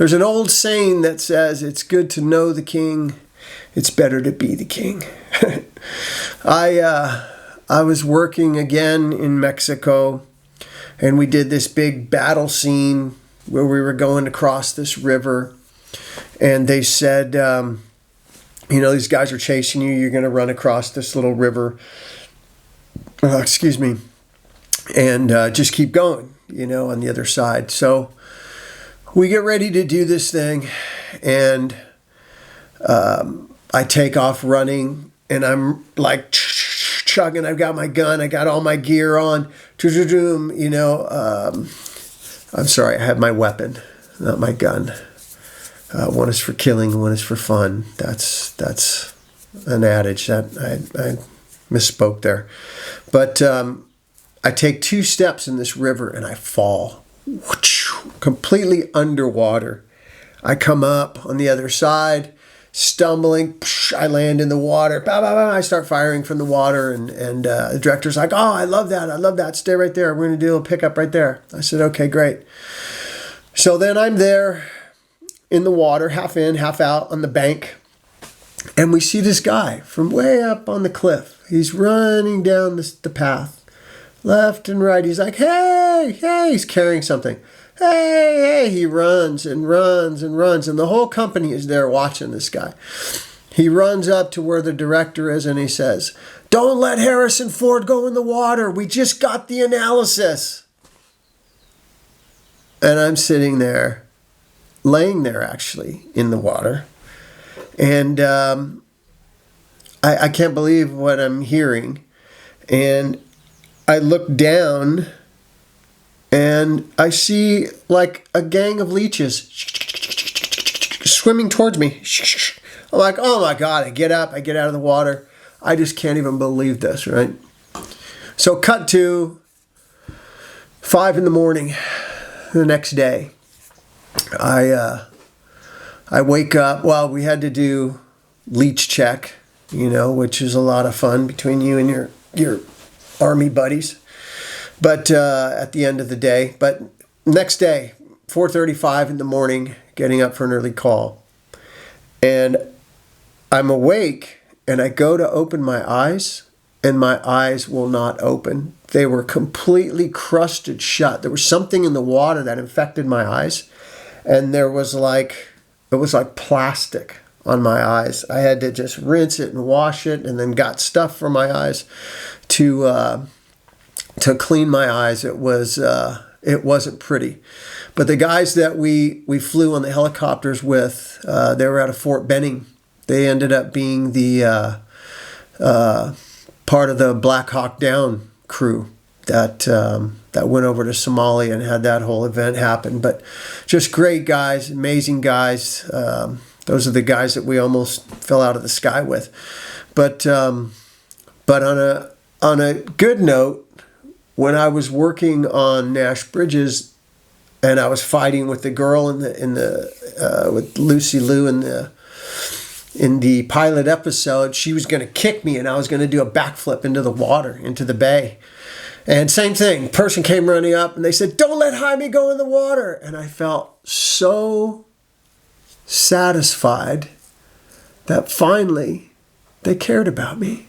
There's an old saying that says it's good to know the king, it's better to be the king. I was working again in Mexico, and we did this big battle scene where we were going across this river, and they said, these guys are chasing you, you're going to run across this little river, and just keep going, on the other side. So we get ready to do this thing, and I take off running, and I'm like chugging. I've got my gun, I got all my gear on. I'm sorry, I have my weapon, not my gun. One is for killing, one is for fun. That's an adage that I misspoke there. But I take 2 steps in this river and I fall, completely underwater. I come up on the other side, stumbling. I land in the water. I start firing from the water, and the director's like, "Oh, I love that. Stay right there. We're going to do a pickup right there." I said, "Okay, great." So then I'm there in the water, half in, half out on the bank, and we see this guy from way up on the cliff. He's running down the path, left and right. He's like, hey, he's carrying something. Hey, he runs and runs and runs, and the whole company is there watching this guy. He runs up to where the director is, and he says, "Don't let Harrison Ford go in the water. We just got the analysis." And I'm sitting there, laying there actually, in the water, and I can't believe what I'm hearing. And I look down, and I see like a gang of leeches swimming towards me. I'm like, oh my God, I get up, I get out of the water. I just can't even believe this, right? So cut to 5 in the morning the next day. I wake up. Well, we had to do leech check, which is a lot of fun between you and your army buddies. But at the end of the day, but next day, 4:35 in the morning, getting up for an early call. And I'm awake, and I go to open my eyes, and my eyes will not open. They were completely crusted shut. There was something in the water that infected my eyes, and it was like plastic on my eyes. I had to just rinse it and wash it, and then got stuff for my eyes to clean my eyes. It wasn't pretty. But the guys that we flew on the helicopters with, they were out of Fort Benning. They ended up being the part of the Black Hawk Down crew that went over to Somalia and had that whole event happen. But just great guys, amazing guys. Those are the guys that we almost fell out of the sky with. But on a good note, when I was working on Nashbridges, and I was fighting with the girl with Lucy Liu in the pilot episode, she was going to kick me, and I was going to do a backflip into the water, into the bay. And same thing, person came running up, and they said, "Don't let Jaime go in the water." And I felt so satisfied that finally they cared about me.